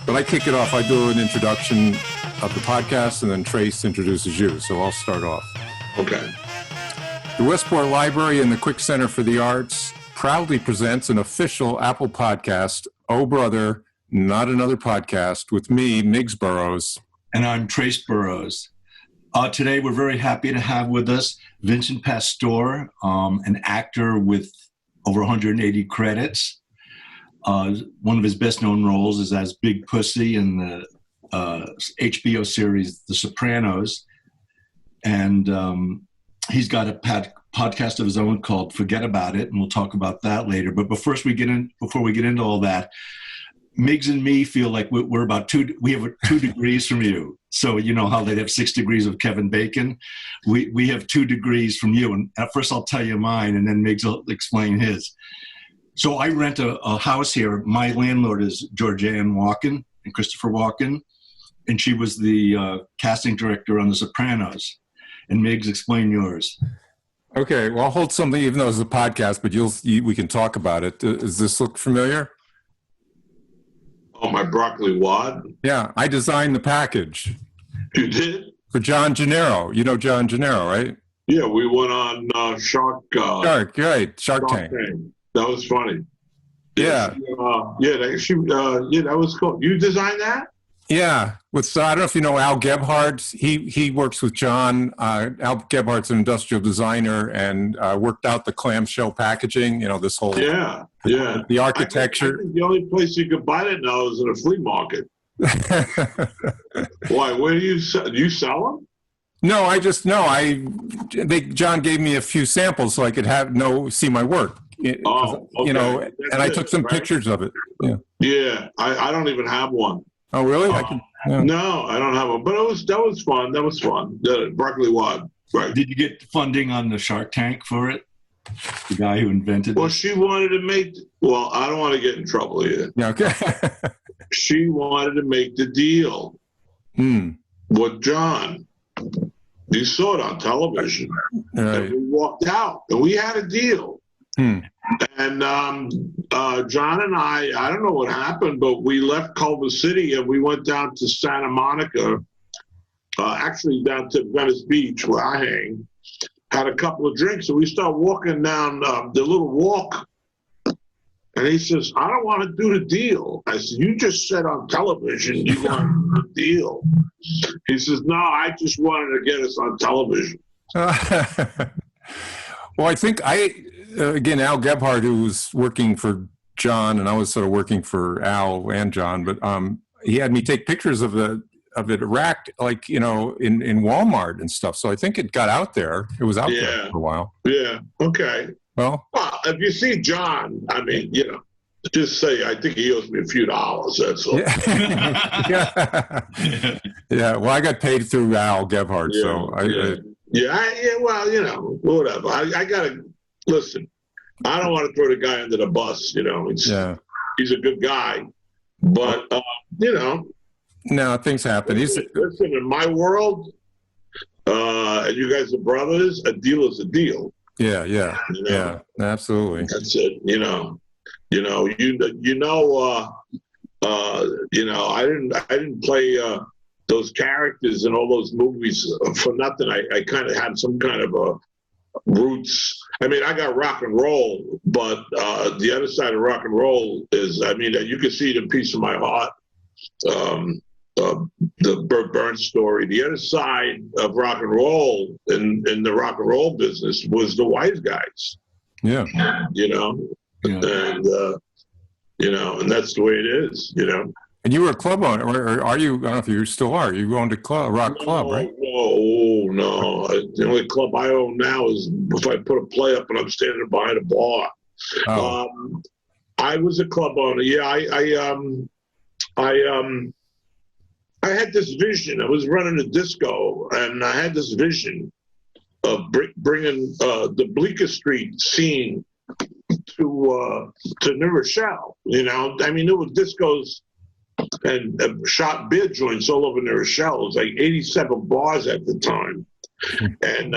But I kick it off. I do an introduction of the podcast, and then Trace introduces you. So I'll start off. Okay. The Westport Library and the Quick Center for the Arts proudly presents an official Apple podcast, Oh Brother, Not Another Podcast, with me, Miggs Burroughs. And I'm Trace Burroughs. Today, we're very happy to have with us Vincent Pastore, an actor with over 180 credits. One of his best-known roles is as Big Pussy in the HBO series The Sopranos. And he's got a podcast of his own called Forget About It, and we'll talk about that later. But before we get into all that, Miggs and me feel like we have 2 degrees from you. So you know how they have 6 degrees of Kevin Bacon? We have 2 degrees from you. And at first I'll tell you mine, and then Miggs will explain his. So I rent a house here. My landlord is Georgianne Walken and Christopher Walken, and she was the casting director on The Sopranos. And Miggs, explain yours. Okay, well, I'll hold something, even though it's a podcast, but we can talk about it. Does this look familiar? Oh, my broccoli wad? Yeah, I designed the package. You did? For John Gennaro. You know John Gennaro, right? Yeah, we went on Shark Tank. That was funny. Yeah. That was cool. You designed that? Yeah. I don't know if you know Al Gebhardt. He works with John. Al Gebhardt's an industrial designer and worked out the clamshell packaging, this whole... Yeah. The architecture. I think the only place you could buy it now is in a flea market. Why? Where do you sell them? No, John gave me a few samples so I could see my work. Okay. And I took some pictures of it. Yeah. I don't even have one. Oh, really? No, I don't have one. But that was fun. The broccoli wad. Right. Did you get funding on the Shark Tank for it? The guy who invented it? Well, she wanted to make... Well, I don't want to get in trouble here. Yeah, okay. She wanted to make the deal with John. You saw it on television. Right. And we walked out, and we had a deal. And John and I don't know what happened, but we left Culver City, and we went down to Santa Monica, actually down to Venice Beach, where I hang. Had a couple of drinks, and we start walking down the little walk. And he says, I don't want to do the deal. I said, you just said on television you want to do the deal. He says, no, I just wanted to get us on television. Well, I think again, Al Gebhardt, who was working for John, and I was sort of working for Al and John, but he had me take pictures of it racked, like, in Walmart and stuff. So I think it got out there. It was out there for a while. Yeah. Okay. Well, if you see John, just say, I think he owes me a few dollars. That's all. Yeah. Well, I got paid through Al Gebhardt. Whatever. I got to listen. I don't want to throw the guy under the bus. He's a good guy, but no, things happen. Listen, in my world, and you guys are brothers, a deal is a deal. Yeah, absolutely. That's it. I didn't play those characters in all those movies for nothing. I kind of had some kind of a roots. I got rock and roll, but the other side of rock and roll is, you can see it in Piece of My Heart. The Burt Burns story. The other side of rock and roll in the rock and roll business was the wise guys. Yeah. And and that's the way it is. And you were a club owner, or are you? I don't know if you still are. You owned a rock club, right? No. The only club I own now is if I put a play up and I'm standing behind a bar. Oh. I was a club owner. Yeah, I had this vision. I was running a disco, and I had this vision of bringing the Bleecker Street scene to New Rochelle. There were discos and shop beer joints all over New Rochelle. It was like 87 bars at the time. And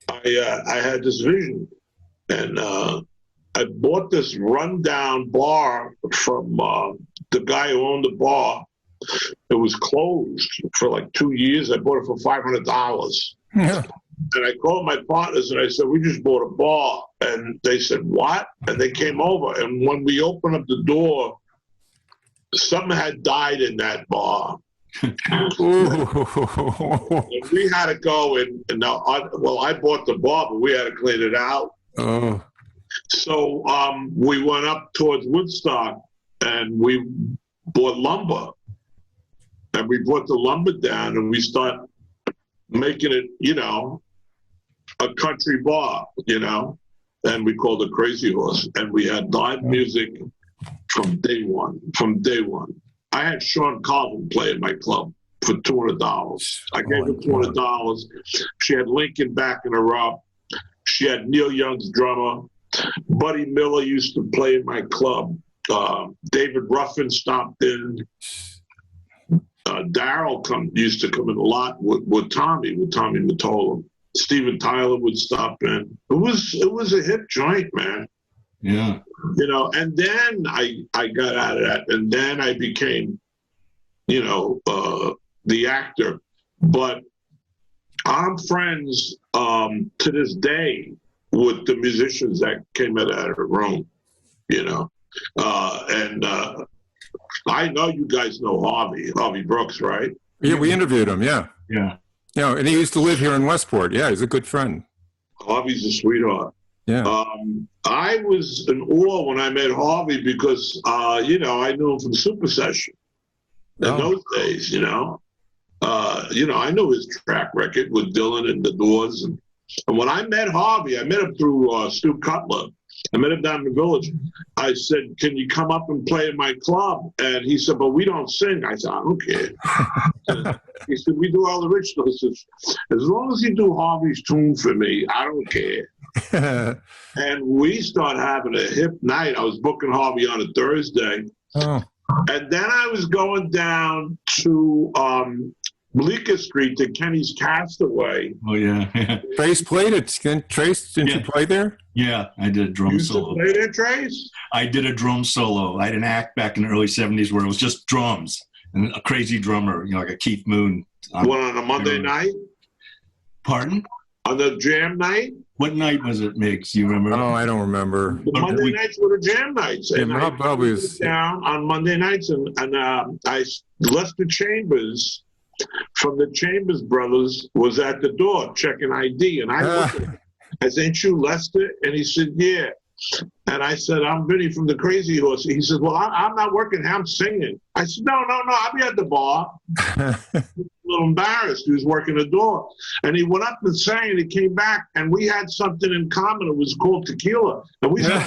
I had this vision. And I bought this rundown bar from the guy who owned the bar. It was closed for like 2 years. I bought it for $500. Yeah. And I called my partners and I said, we just bought a bar. And they said, what? And they came over. And when we opened up the door, something had died in that bar. And we had to go and now, I bought the bar, but we had to clean it out. Oh. So we went up towards Woodstock and we bought lumber. And we brought the lumber down and we started making it, a country bar, and we called it Crazy Horse. And we had live music from day one. I had Sean Carvin play in my club for $200. I gave her $200. She had Lincoln backing her up. She had Neil Young's drummer. Buddy Miller used to play in my club. David Ruffin stopped in. Daryl used to come in a lot with Tommy Mottola. Steven Tyler would stop in. It was a hip joint, man. Yeah. And then I got out of that, and then I became, the actor. But I'm friends to this day with the musicians that came out of the room, and I know you guys know Harvey Brooks, right? Yeah, we interviewed him. Yeah. Yeah. Yeah, and he used to live here in Westport. Yeah, he's a good friend. Harvey's a sweetheart. Yeah. I was in awe when I met Harvey because, I knew him from Super Session in those days, I knew his track record with Dylan and the Doors. And when I met Harvey, I met him through Stu Cutler. I met him down in the Village. I said, can you come up and play in my club? And he said, but we don't sing. I said, I don't care. He said, we do all the originals. As long as you do Harvey's tune for me, I don't care. And we started having a hip night. I was booking Harvey on a Thursday. Oh. And then I was going down to Bleecker Street to Kenny's Castaway. Oh, yeah. Trace played it. Trace, didn't you play there? Yeah, I did a drum solo. You used to play there, Trace? I did a drum solo. I had an act back in the early 70s where it was just drums and a crazy drummer, like a Keith Moon. On a Monday night? Pardon? On the jam night? What night was it, Miggs? You remember? Oh, I don't remember. The Monday nights were the jam nights. Yeah, And I probably was down on Monday nights, and Lester Chambers from the Chambers Brothers was at the door checking ID, and I said, ain't you Lester? And he said, yeah. And I said, I'm Vinny from the Crazy Horse. He said, well, I'm not working, I'm singing. I said, no, I'll be at the bar. A little embarrassed. He was working the door. And he went up and sang, and he came back, and we had something in common. It was called tequila. And we said,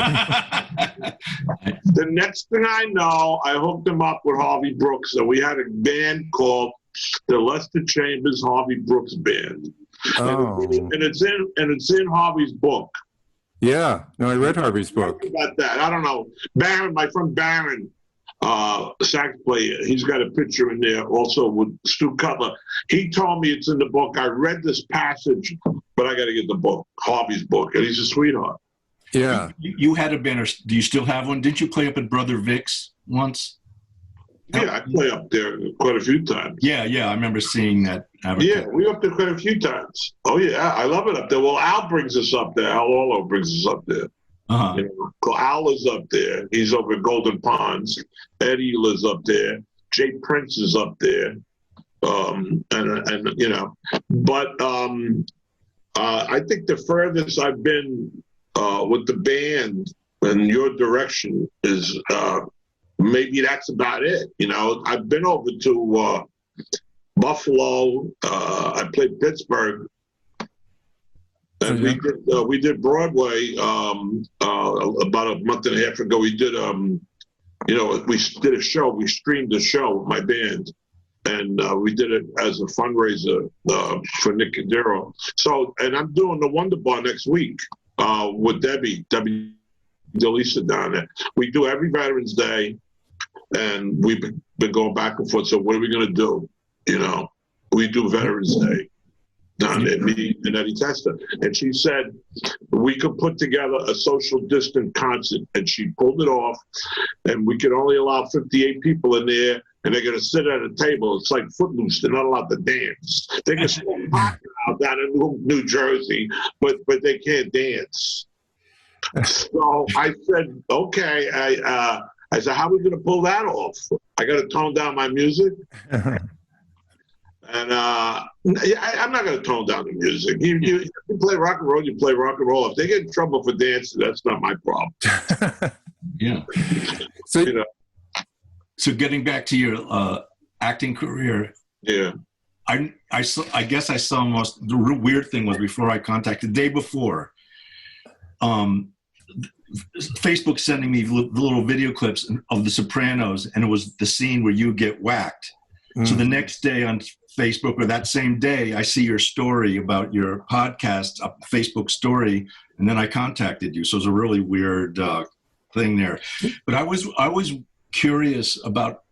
the next thing I know, I hooked him up with Harvey Brooks, and we had a band called the Lester Chambers Harvey Brooks Band. Oh. And it's in Harvey's book. Yeah. No, I read Harvey's book. About that, I don't know. Barron, my friend Barron, sax player, he's got a picture in there also with Stu Cutler. He told me it's in the book. I read this passage, but I got to get the book, Harvey's book, and he's a sweetheart. Yeah. You had a banner. Do you still have one? Didn't you play up at Brother Vic's once? Yeah, I play up there quite a few times. Yeah, I remember seeing that. Yeah, we up there quite a few times. Oh, yeah, I love it up there. Well, Al brings us up there. Al Orlo brings us up there. Uh-huh. Al is up there. He's over at Golden Ponds. Eddie lives up there. Jay Prince is up there. But I think the furthest I've been with the band in your direction is maybe that's about it. I've been over to Buffalo. I played Pittsburgh, and we did Broadway about a month and a half ago. We did we did a show. We streamed the show with my band, and we did it as a fundraiser for Nick Cadero. So, and I'm doing the Wonder Bar next week with Debbie DeLisa down there. We do every Veterans Day. And we've been going back and forth. So what are we going to do? We do Veterans Day. down there, me and Eddie Testa. And she said, we could put together a social distance concert. And she pulled it off. And we could only allow 58 people in there. And they're going to sit at a table. It's like Footloose. They're not allowed to dance. They can smoke pot out down in New Jersey, but they can't dance. So I said, okay. I said, how are we going to pull that off? I got to tone down my music. And I'm not going to tone down the music. You play rock and roll, you play rock and roll. If they get in trouble for dancing, that's not my problem. Yeah. So, you know. So getting back to your acting career, yeah, I guess I saw the real weird thing was before I contacted, the day before, Facebook sending me little video clips of The Sopranos, and it was the scene where you get whacked. So the next day on Facebook, or that same day, I see your story about your podcast, a Facebook story, and then I contacted you. So it was a really weird thing there. But I was curious about,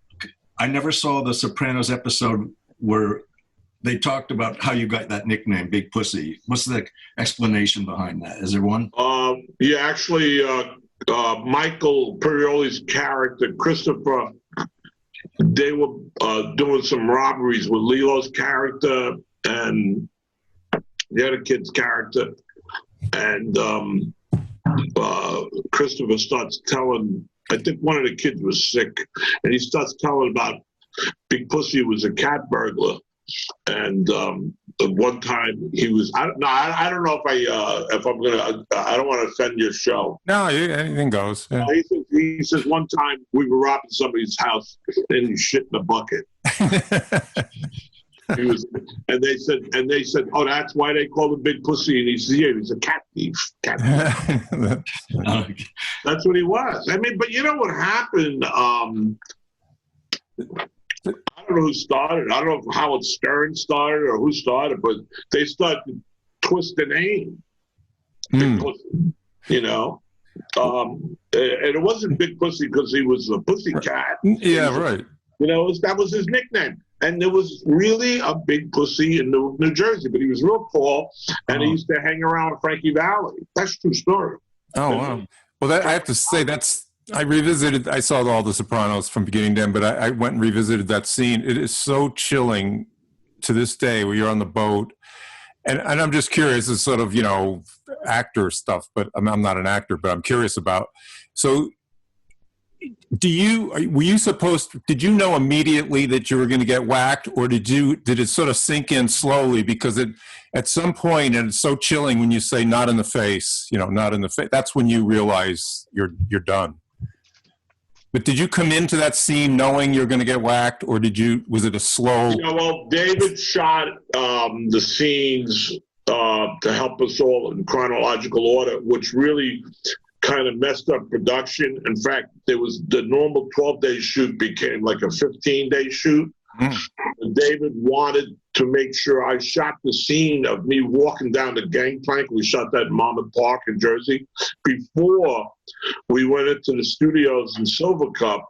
I never saw the Sopranos episode where they talked about how you got that nickname, Big Pussy. What's the explanation behind that? Is there one? Yeah, actually, Michael Perioli's character, Christopher, they were doing some robberies with Lilo's character and the other kid's character. And Christopher starts telling, I think one of the kids was sick, and he starts telling about Big Pussy was a cat burglar. And one time he was, I don't know if I'm gonna, I don't want to offend your show. No, anything goes. Yeah. He says one time we were robbing somebody's house and he shit in a bucket. And they said, oh, that's why they call him Big Pussy. And he said, yeah, he's a cat thief. That's what he was. I mean, but you know what happened? I don't know who started. I don't know if Howard Stern started or who started, but they started to twist the name. Big Pussy, you know. And it wasn't Big Pussy because he was a pussy cat. Yeah, right. You know, that was his nickname. And there was really a big pussy in New Jersey, but he was real tall, and he used to hang around with Frankie Valli. That's a true story. Oh, wow. Well, I have to say, I saw all The Sopranos from beginning to end, but I went and revisited that scene. It is so chilling to this day where you're on the boat. And I'm just curious, it's sort of, actor stuff, but I'm not an actor, but I'm curious about. So did you know immediately that you were going to get whacked, or did it sort of sink in slowly? Because at some point, and it's so chilling when you say not in the face, not in the face, that's when you realize you're done. But did you come into that scene knowing you're going to get whacked, or was it a slow? Well, David shot the scenes to help us all in chronological order, which really kind of messed up production. In fact, there was the normal 12-day shoot became like a 15-day shoot. And David wanted to make sure I shot the scene of me walking down the gangplank. We shot that in Monmouth Park in Jersey before we went into the studios in Silver Cup.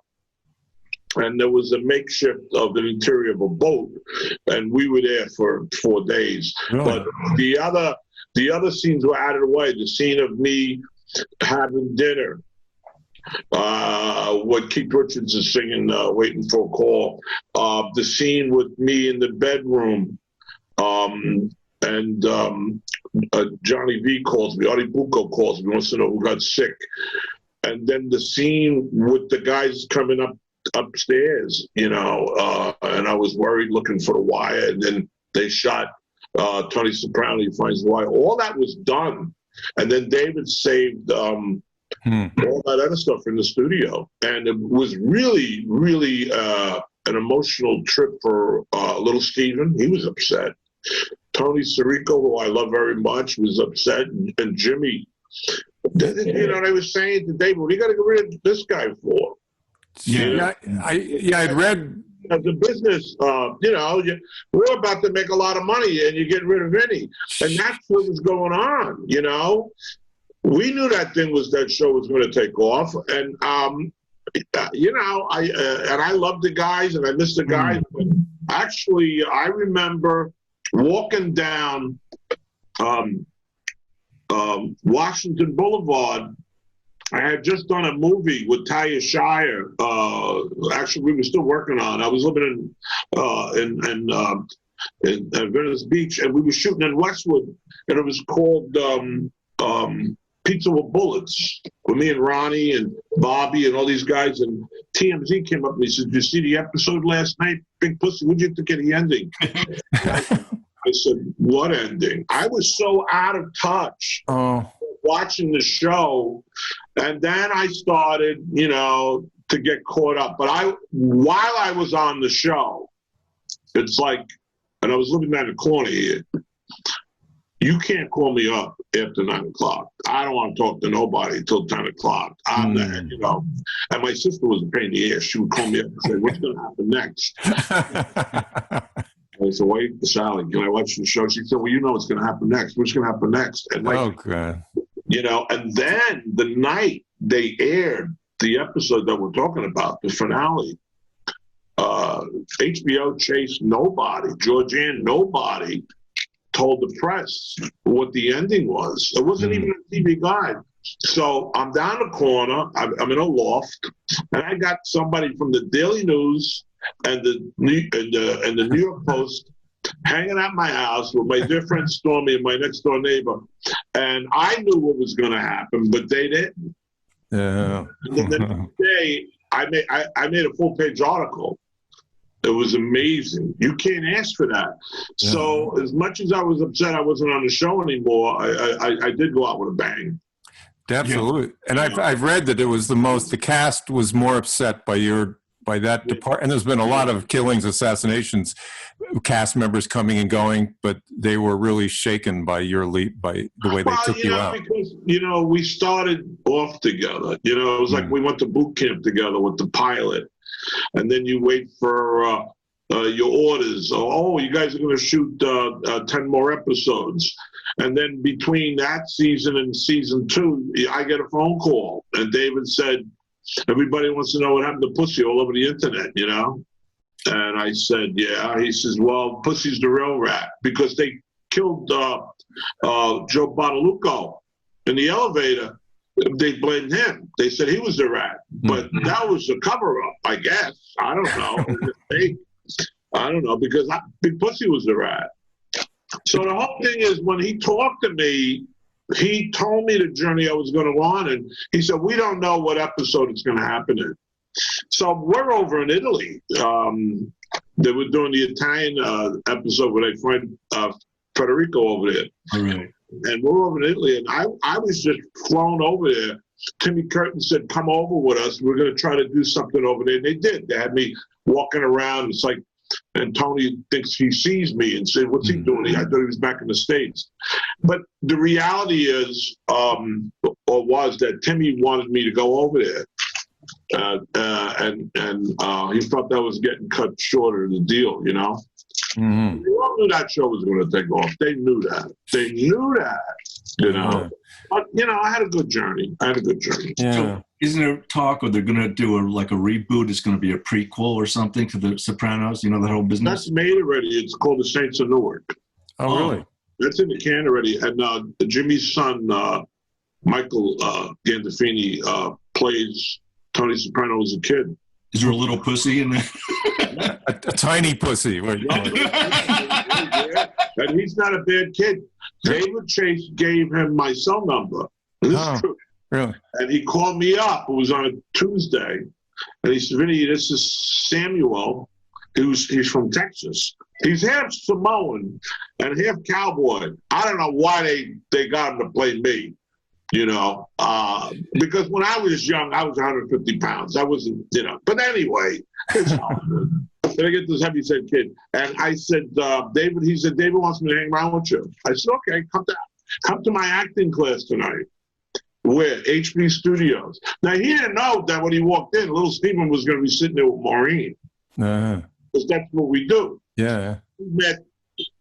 And there was a makeshift of the interior of a boat, and we were there for 4 days. Really? But the other scenes were out of the way. The scene of me having dinner, what Keith Richards is singing, Waiting for a Call, the scene with me in the bedroom, and Johnny V calls me, Artie Bucco calls me, wants to know who got sick. And then the scene with the guys coming upstairs, and I was worried looking for the wire, and then they shot Tony Soprano, he finds the wire. All that was done. And then David saved all that other stuff in the studio. And it was really, really an emotional trip for little Steven. He was upset. Tony Sirico, who I love very much, was upset. And Jimmy, I was saying to David, what are you got to get rid of this guy for? I'd read. As a business, we're about to make a lot of money, and you get rid of Vinny, and that's what was going on. We knew that show was going to take off, and I love the guys and I miss the guys. But actually, I remember walking down Washington Boulevard. I had just done a movie with Talia Shire. Actually, we were still working on. I was living in Venice Beach, and we were shooting in Westwood, and it was called Pizza with Bullets, with me and Ronnie and Bobby and all these guys. And TMZ came up and he said, "Did you see the episode last night, Big Pussy? What'd you think of the ending?" I said, "What ending?" I was so out of touch watching the show. And then I started, to get caught up. But while I was on the show, it's like, and I was living down the corner here, you can't call me up after 9 o'clock. I don't want to talk to nobody until 10 o'clock. I'm there, And my sister was a pain in the ass. She would call me up and say, "What's going to happen next?" I said, "Wait, Sally, can I watch the show?" She said, "Well, you know what's going to happen next. What's going to happen next?" And God. And then the night they aired the episode that we're talking about, the finale, HBO chased nobody. Georgianne, nobody told the press what the ending was. It wasn't even a TV guide. So I'm down the corner. I'm in a loft, and I got somebody from the Daily News and the New York Post hanging at my house with my dear friend Stormy and my next door neighbor. And I knew what was going to happen, but they didn't. Yeah. And then the next day, I made a full-page article. It was amazing. You can't ask for that. Yeah. So as much as I was upset I wasn't on the show anymore, I did go out with a bang. Absolutely. And I've read that it was the cast was more upset by that department. And there's been a lot of killings, assassinations, cast members coming and going, but they were really shaken by by the way they took you out. Because, we started off together. It was like we went to boot camp together with the pilot. And then you wait for your orders. Oh, you guys are going to shoot 10 more episodes. And then between that season and season 2, I get a phone call. And David said, "Everybody wants to know what happened to Pussy all over the internet, And I said, "Yeah." He says, "Well, Pussy's the real rat because they killed Joe Bonalucco in the elevator. They blamed him. They said he was the rat. But that was a cover-up, I guess. I don't know. I don't know because Big Pussy was the rat." So the whole thing is when he talked to me, he told me the journey I was going to go on, and he said, "We don't know what episode it's going to happen in." So we're over in Italy. They were doing the Italian episode with a friend, Federico, over there. All right. And we're over in Italy, and I was just flown over there. Timmy Curtin said, "Come over with us. We're going to try to do something over there." And they did. They had me walking around. It's like, and Tony thinks he sees me and said, "What's he doing?" I thought he was back in the States. But the reality is, was that Timmy wanted me to go over there. And he thought that was getting cut short of the deal, Mm-hmm. They all knew that show was going to take off. They knew that. But, I had a good journey. Yeah. So isn't there talk, or they're going to do a reboot? It's going to be a prequel or something to The Sopranos? That whole business? That's made already. It's called The Saints of Newark. Oh, really? That's in the can already. And Jimmy's son, Michael Gandolfini, plays Tony Soprano as a kid. Is there a little pussy in there? a tiny pussy. And he's not a bad kid. David Chase gave him my cell number. This is true. Really? And he called me up. It was on a Tuesday. And he said, "Vinny, this is Samuel. He's from Texas. He's half Samoan and half cowboy. I don't know why they got him to play me. Because when I was young, I was 150 pounds. I wasn't, But anyway, it's all good. Then I get this heavyset kid. And I said, David, he said, "David wants me to hang around with you." I said, "Okay, come to my acting class tonight." Where? HB Studios. Now, he didn't know that when he walked in, little Stephen was going to be sitting there with Maureen. Because that's what we do. Yeah. We met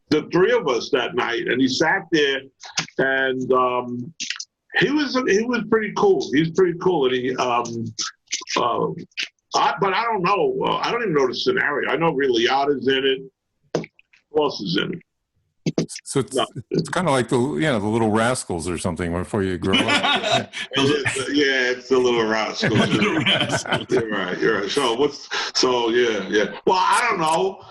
the three of us that night, and he sat there, and he was pretty cool. He's pretty cool, and but I don't know. I don't even know the scenario. I know Ray Liotta's in it. Who else is in it? So it's No. it's kind of like the the Little Rascals or something before you grow up. Yeah, it's the Little Rascals. Little Rascals. You're right. You're right. So yeah. Well, I don't know.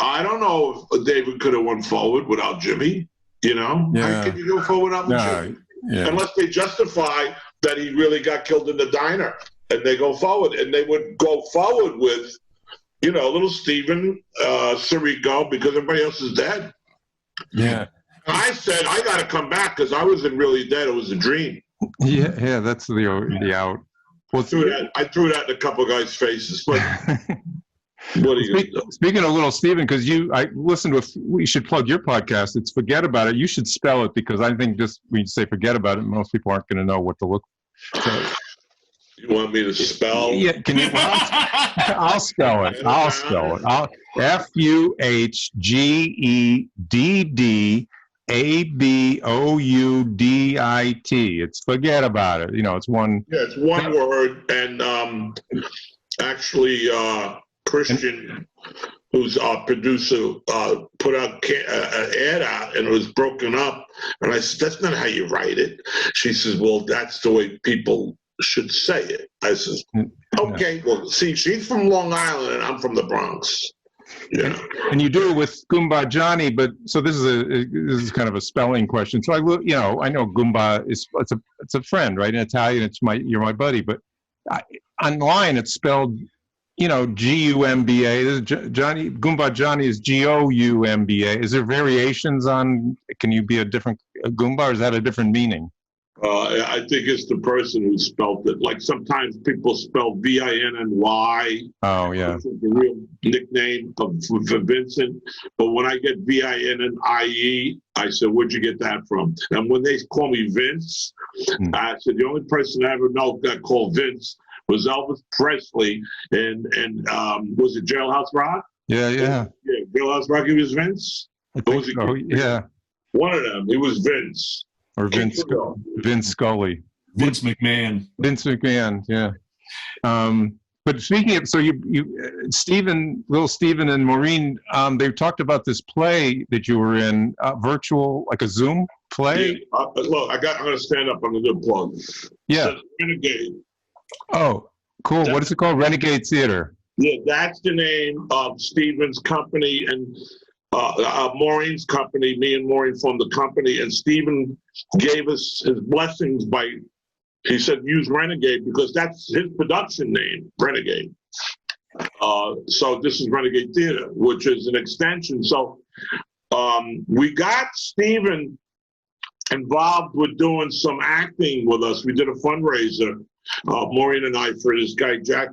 I don't know if David could have went forward without Jimmy. You know, Yeah. how can you go forward without Jimmy? Yeah. Unless they justify that he really got killed in the diner, and they go forward, and they would go forward with, little Steven Sirico, because everybody else is dead. Yeah. I said I got to come back because I wasn't really dead; it was a dream. Yeah. That's the out. Well, I threw that in a couple of guys' faces, but what are you gonna do? Speaking of Little Steven, because I listened to, we should plug your podcast. It's Forget About It. You should spell it, because I think just when you say forget about it, most people aren't going to know what to look for. So, You want me to spell? yeah, can you? I'll spell it. I'll spell it. FUGEDDABOUDIT. It's Forget About It. It's one. Yeah, it's one word, and actually, Christian, who's our producer, put out an ad out, and it was broken up. And I said, "That's not how you write it." She says, "Well, that's the way people should say it." I says, "Okay, well, see, she's from Long Island, and I'm from the Bronx." Yeah. And you do it with Goomba Johnny, but so this is kind of a spelling question. So I know Goomba it's a friend, right? In Italian, you're my buddy, but online it's spelled Gumba. Johnny Goomba Johnny is Goumba. Is there variations on? Can you be a different Goomba, or is that a different meaning? I think it's the person who spelled it. Like sometimes people spell Vinny. Oh yeah, which is the real nickname for Vincent. But when I get Vinnie, I said, "Where'd you get that from?" And when they call me Vince, I said the only person I ever know got called Vince was Elvis Presley, and was it Jailhouse Rock? Yeah. Jailhouse Rock. He was Vince. I think so. Yeah. One of them. He was Vince. Or Vince Scully. Vince McMahon. Vince McMahon, yeah. But speaking of, so you Little Steven and Maureen, they talked about this play that you were in, virtual, like a Zoom play. Yeah. Look, I'm going to stand up on the good plug. Yeah. Renegade. Oh, cool. What is it called? Renegade Theater. Yeah, that's the name of Steven's company, and Maureen's company. Me and Maureen formed the company, and Steven gave us his blessings he said, use Renegade because that's his production name, Renegade. So this is Renegade Theater, which is an extension. So we got Steven involved with doing some acting with us. We did a fundraiser, Maureen and I, for this guy, Jack,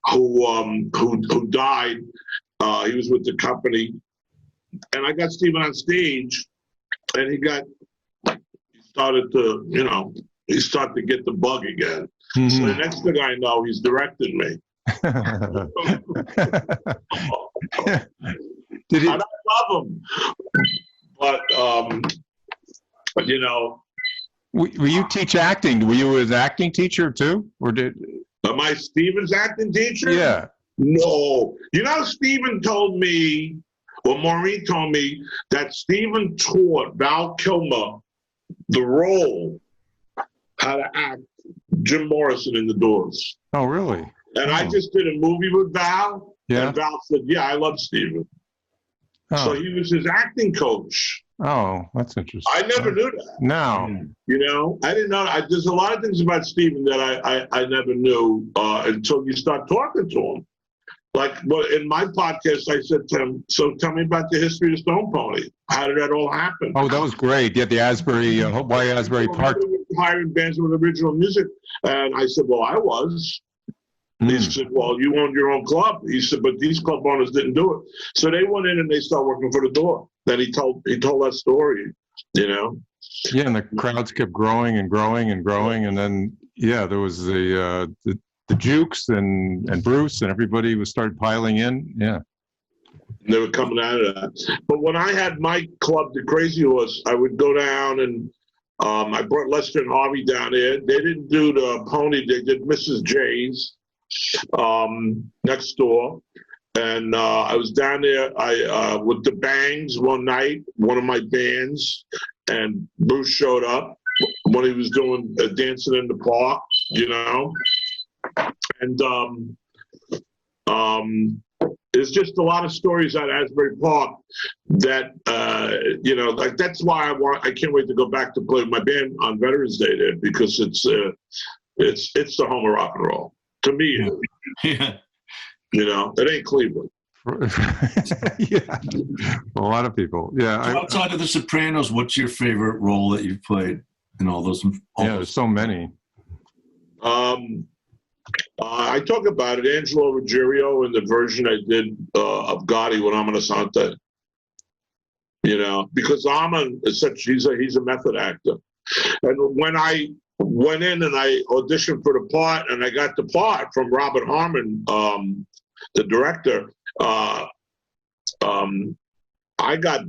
who died. He was with the company, and I got Steven on stage, and he started to get the bug again. Mm-hmm. So the next thing I know, he's directing me. I don't love him, but Will you teach acting? Were you his acting teacher too, or am I Steven's acting teacher? Yeah. No. Steven told me, Maureen told me that Steven taught Val Kilmer the role, how to act Jim Morrison in The Doors. Oh, really? And I just did a movie with Val, and Val said, "Yeah, I love Steven." Oh. So he was his acting coach. Oh, that's interesting. I never knew that. No. I didn't know. There's a lot of things about Steven that I never knew until you start talking to him. Like, in my podcast, I said to him, "So tell me about the history of Stone Pony. How did that all happen?" Oh, that was great. Yeah, the Asbury, why Asbury Park. Hiring bands with original music. And I said, "Well, I was." He said, "Well, you owned your own club." He said, "But these club owners didn't do it." So they went in and they started working for the door. Then he told that story, Yeah, and the crowds kept growing and growing and growing. And then, there was the Jukes and Bruce and everybody started piling in. Yeah. They were coming out of that. But when I had my club, the Crazy Horse, I would go down and I brought Lester and Harvey down there. They didn't do the Pony. They did Mrs. J's next door. And I was down there with the Bangs one night, one of my bands, and Bruce showed up when he was doing dancing in the park, and there's just a lot of stories at Asbury Park that like that's why I can't wait to go back to play with my band on Veterans Day there, because it's the home of rock and roll to me. Yeah. It ain't Cleveland. Yeah, a lot of people. Yeah. So outside of The Sopranos, what's your favorite role that you've played in all those? There's so many. I talk about it. Angelo Ruggiero in the version I did of Gotti when I'm on Asante. Because Armand is he's a method actor, and when I went in and I auditioned for the part, and I got the part from Robert Harmon, the director. I got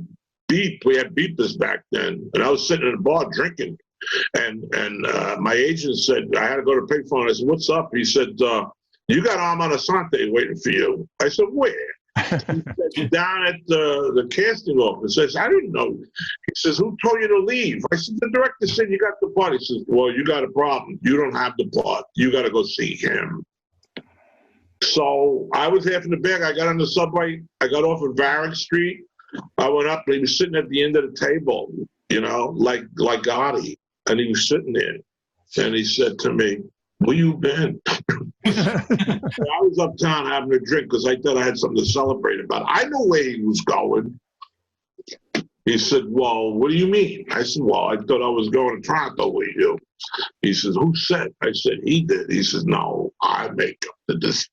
beeped. We had beepers back then, and I was sitting in a bar drinking, and my agent said I had to go to payphone. I said, "What's up?" He said, "You got Armand Asante waiting for you." I said, "Where?" He said, "Down at the casting office." I said, "I didn't know." He says, "Who told you to leave?" I said, "The director said you got the part." He says, "Well, you got a problem. You don't have the part. You got to go see him." So I was half in the bag. I got on the subway. I got off at Varick Street. I went up, and he was sitting at the end of the table, like Gotti. And he was sitting there. And he said to me, "Where you been?" I was uptown having a drink because I thought I had something to celebrate about. I knew where he was going. He said, "Well, what do you mean?" I said, "Well, I thought I was going to Toronto with you." He says, "Who said?" I said, "He did." He says, "No, I make up the decision."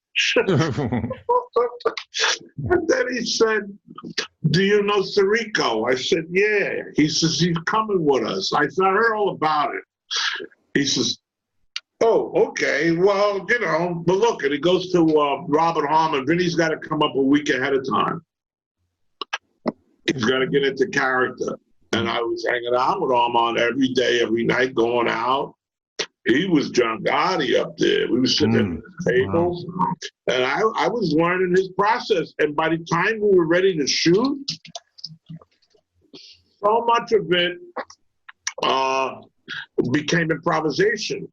And then he said, "Do you know Sirico?" I said, "Yeah." He says, "He's coming with us." I said, "I heard all about it." He says, "Oh, okay. Well, but look," and he goes to Robert Harmon. Vinny's got to come up a week ahead of time. He's got to get into character. And I was hanging out with Armand every day, every night, going out. He was John Gotti up there. We were sitting at the tables. Wow. And I was learning his process. And by the time we were ready to shoot, so much of it became improvisation.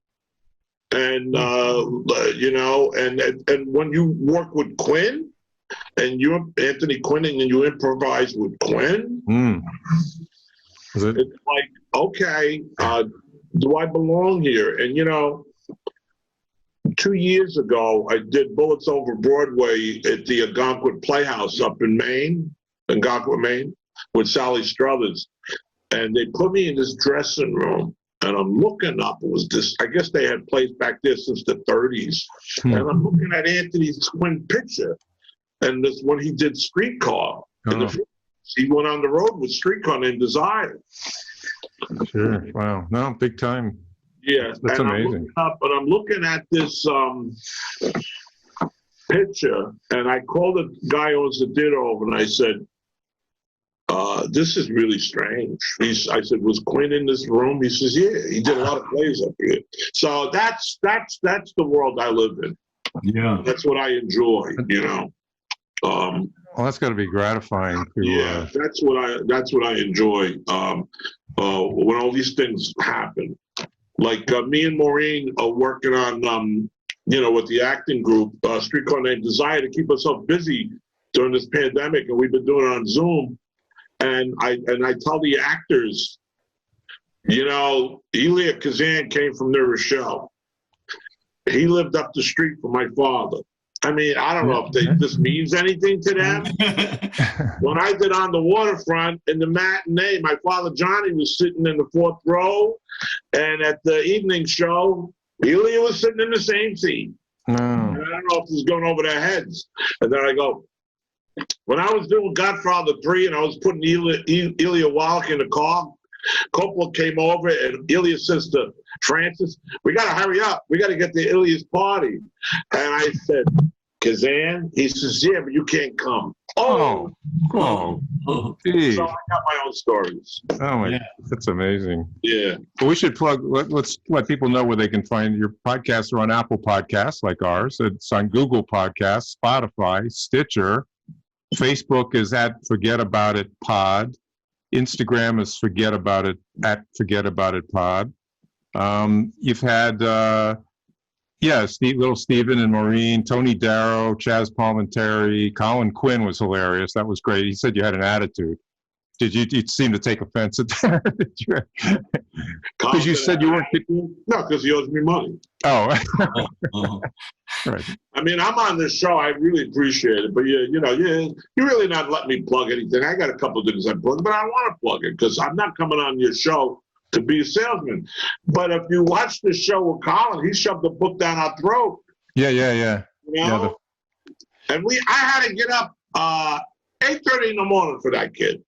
And, and when you work with Quinn, and you're Anthony Quinn, and you improvise with Quinn, it's like, okay, do I belong here? And, 2 years ago, I did Bullets Over Broadway at the Algonquin Playhouse up in Maine, with Sally Struthers. And they put me in this dressing room, and I'm looking up. It was this, I guess they had plays back there since the 30s. And I'm looking at Anthony Quinn picture. And this when he did Streetcar. He went on the road with Streetcar named Desire. Sure. Wow. No, big time. Yeah. That's amazing. I'm looking at this picture, and I called the guy who owns the theater over, and I said, "This is really strange." I said, "Was Quinn in this room?" He says, "Yeah, he did a lot of plays up here." So that's the world I live in. Yeah. That's what I enjoy, Well, that's got to be gratifying. That's what I enjoy. When all these things happen, like me and Maureen are working on, with the acting group, Streetcar Named Desire, to keep ourselves busy during this pandemic, and we've been doing it on Zoom. And I tell the actors, Elia Kazan came from New Rochelle. He lived up the street from my father. I mean, I don't know if this means anything to them. When I did On the Waterfront in the matinee, my father Johnny was sitting in the 4th row, and at the evening show, Elia was sitting in the same seat. And I don't know if this is going over their heads. And then I go, when I was doing Godfather 3 and I was putting Elia Wallach in the car, Coppola came over and Elia says to Francis, "We got to hurry up. We got to get to Ilia's party." And I said, Kazan? He says, yeah, but you can't come. Oh, geez. So I got my own stories. Oh my, that's amazing. Yeah. Well, we should plug. Let's let people know where they can find your podcasts. Are on Apple Podcasts like ours. It's on Google Podcasts, Spotify, Stitcher. Facebook is at Forget About It Pod. Instagram is Forget About It at Forget About It Pod. You've had Little Steven and Maureen, Tony Darrow, Chaz Palminteri, Colin Quinn was hilarious. That was great. He said you had an attitude. Did you seem to take offense at that? Because you said you weren't. No, because he owes me money. Oh. Right. I mean, I'm on this show. I really appreciate it. But, you really not letting me plug anything. I got a couple of things I plug, but I want to plug it because I'm not coming on your show to be a salesman. But if you watch the show with Colin, he shoved the book down our throat. Yeah. You know? And I had to get up 8:30 in the morning for that kid.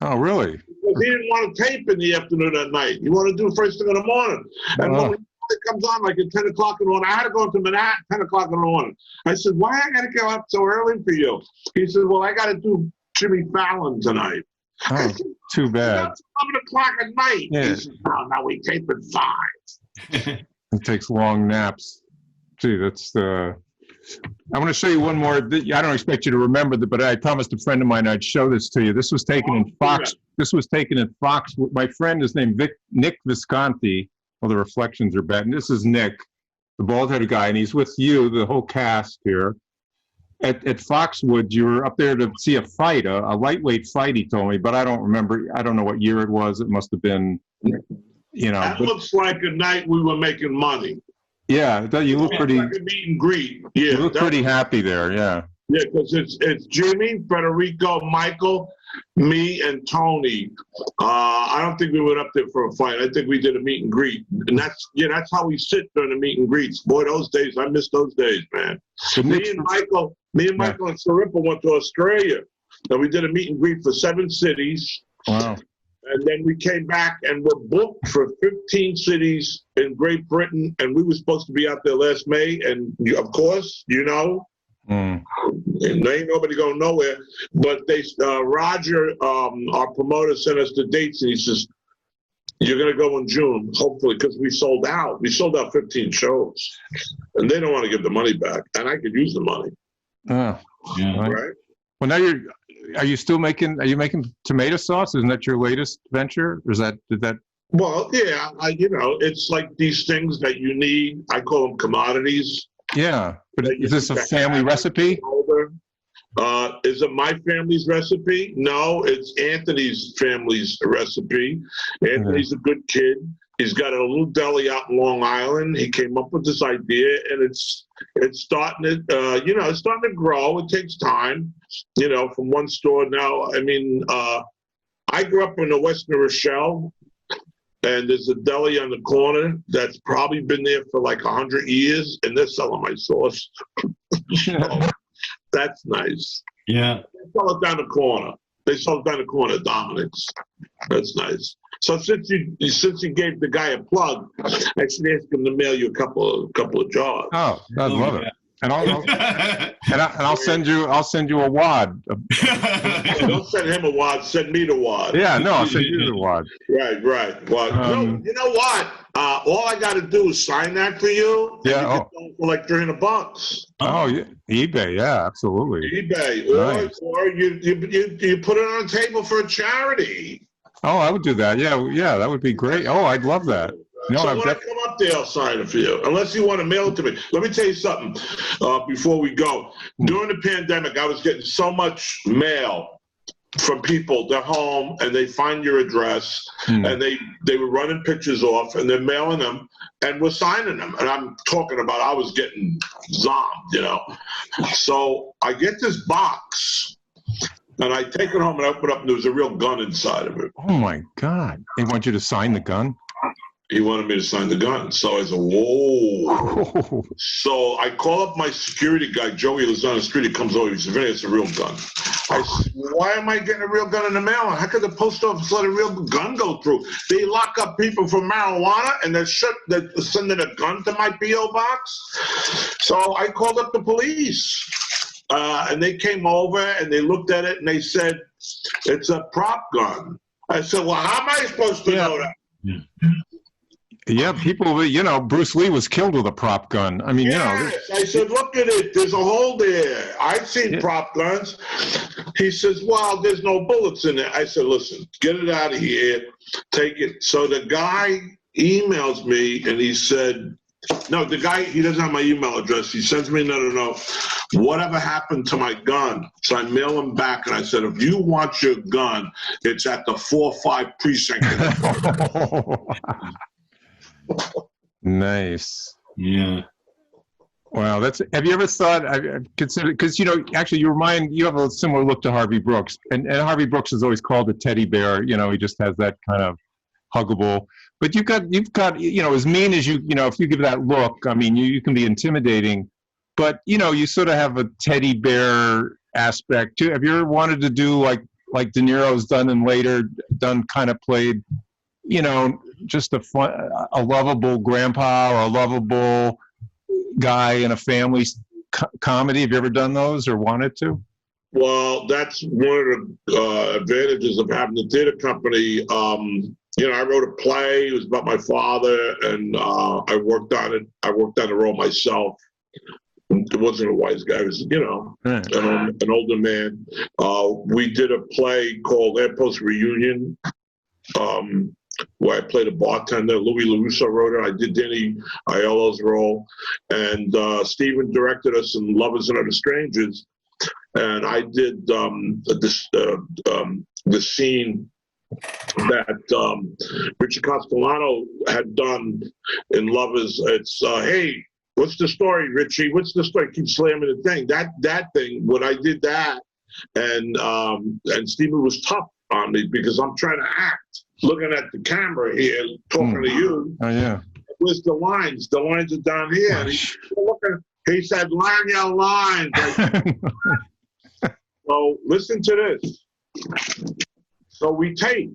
Oh, really? Because he didn't want to tape in the afternoon at night. He wanted to do it first thing in the morning. And when it comes on like at 10 o'clock in the morning, I had to go to Manhattan at 10 o'clock in the morning. I said, why I got to go up so early for you? He said, well, I got to do Jimmy Fallon tonight. Oh, I said, too bad. It's 11 o'clock at night. Yeah. He said, no, we tape at 5. It takes long naps. Gee, that's the... I want to show you one more. I don't expect you to remember that, but I promised a friend of mine I'd show this to you. This was taken in Fox. Yeah. This was taken in Fox. My friend is named Nick Visconti. Well, the reflections are bad. And this is Nick, the bald-headed guy, and he's with you, the whole cast here. At Foxwood, you were up there to see a fight, a lightweight fight, he told me, but I don't remember. I don't know what year it was. It must have been, That looks like a night we were making money. Yeah, you look pretty. Like a meet and greet. Yeah, you look pretty happy there. Yeah. Yeah, because it's Jimmy, Federico, Michael, me, and Tony. I don't think we went up there for a fight. I think we did a meet and greet, and that's how we sit during the meet and greets. Boy, those days, I miss those days, man. Me and Michael and Sarippa went to Australia, and we did a meet and greet for 7 cities. Wow. And then we came back and were booked for 15 cities in Great Britain, and we were supposed to be out there last May. And of course, and there ain't nobody going nowhere. But Roger, our promoter, sent us the dates, and he says, "You're going to go in June, hopefully," because we sold out. We sold out 15 shows, and they don't want to give the money back, and I could use the money. Oh, yeah. Right. Well, now are you still making tomato sauce? Isn't that your latest venture? Or did that? Well, yeah, it's like these things that you need. I call them commodities. Yeah, but is this a family recipe? Is it my family's recipe? No, it's Anthony's family's recipe. Anthony's a good kid. He's got a little deli out in Long Island. He came up with this idea, and it's starting to, it's starting to grow. It takes time, from one store now. I mean, I grew up in the West New Rochelle, and there's a deli on the corner that's probably been there for like 100 years, and they're selling my sauce. So, that's nice. Yeah. They sell it down the corner. At Dominic's. That's nice. So since you gave the guy a plug, I should ask him to mail you a couple of jars. Oh, I'd love it. And I'll send you a wad. Don't send him a wad. Send me the wad. Yeah, no, I'll send you the wad. Right. Well, you know what? All I got to do is sign that for you. Yeah. For like $300. Oh, yeah. eBay. Yeah, absolutely. eBay, Nice. or you put it on a table for a charity. Oh, I would do that. Yeah, that would be great. Oh, I'd love that. No, so when I come up there, I'll sign it for you. Unless you want to mail it to me. Let me tell you something before we go. During the pandemic, I was getting so much mail from people. They're home, and they find your address, and they were running pictures off, and they're mailing them, and we're signing them. And I'm talking about I was getting zombed, So I get this box, and I take it home and open it up, and there was a real gun inside of it. Oh, my God. They want you to sign the gun? He wanted me to sign the gun. So I said, whoa. So I call up my security guy, Joey, who's on the street. He comes over. He said, Vinny, it's a real gun. I said, why am I getting a real gun in the mail? How could the post office let a real gun go through? They lock up people for marijuana, and they're sending a gun to my P.O. box. So I called up the police. And they came over and they looked at it and they said, it's a prop gun. I said, well, how am I supposed to know that? Yeah. Yeah, people, you know, Bruce Lee was killed with a prop gun. I mean, Yes. I said, look at it. There's a hole there. I've seen prop guns. He says, well, there's no bullets in it. I said, listen, get it out of here. Take it. So the guy emails me and he said, no, the guy, he doesn't have my email address. He sends me another note. Whatever happened to my gun? So I mail him back and I said, if you want your gun, it's at the 4-5 precinct. Nice. Yeah. Wow, have you ever thought, I've considered, because, you know, actually you have a similar look to Harvey Brooks, and Harvey Brooks is always called a teddy bear, you know, he just has that kind of huggable, but you've got, you know, as mean as you know, if you give that look, I mean, you can be intimidating, but, you know, you sort of have a teddy bear aspect too. Have you ever wanted to do like De Niro's done and later kind of played, you know, just a lovable grandpa or a lovable guy in a family comedy? Have you ever done those or wanted to? Well, that's one of the advantages of having the theater company. You know, I wrote a play. It was about my father, and I worked on it. I worked on the role myself. It wasn't a wise guy. It was, you know, an older man. We did a play called Airpost Reunion, where I played a bartender. Louis LaRusso wrote it. I did Danny Aiello's role. And Stephen directed us in Lovers and Other Strangers. And I did the scene that Richard Castellano had done in Lovers. It's, hey, what's the story, Richie? What's the story? Keep slamming the thing. That thing, when I did that, and Stephen was tough on me because I'm trying to act, looking at the camera here, talking to you. Oh, yeah. Where's the lines? The lines are down here. And he said, line your lines. So listen to this. So we tape,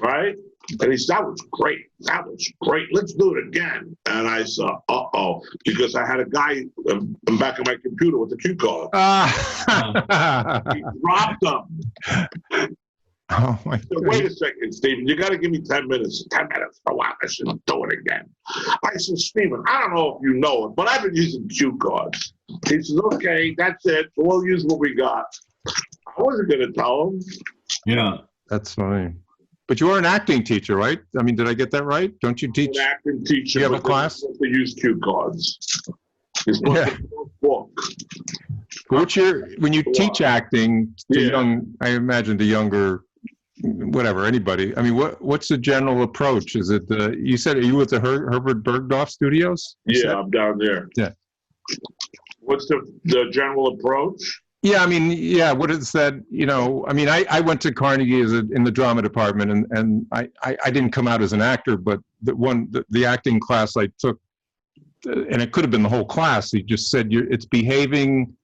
right? And he said, that was great. That was great. Let's do it again. And I said, uh-oh, because I had a guy back on my computer with the cue card. He dropped them. Oh, my So wait a second, Stephen. You got to give me 10 minutes. 10 minutes. Oh, wow, I shouldn't do it again. I said, Stephen, I don't know if you know it, but I've been using cue cards. He says, okay, that's it. We'll use what we got. I wasn't going to tell him. Yeah. That's funny. But you are an acting teacher, right? I mean, did I get that right? Don't you teach? I'm an acting teacher. You have a class? To use cue cards. You're supposed to book. When you teach acting to young, I imagine the younger, whatever, anybody. I mean, what's the general approach? Is it you said, are you with the Herbert Bergdorf Studios? Yeah, I'm down there. Yeah. What's the general approach? Yeah, I mean, yeah, what is that, you know, I mean, I went to Carnegie in the drama department, and I didn't come out as an actor, but the acting class I took, and it could have been the whole class, he just said it's behaving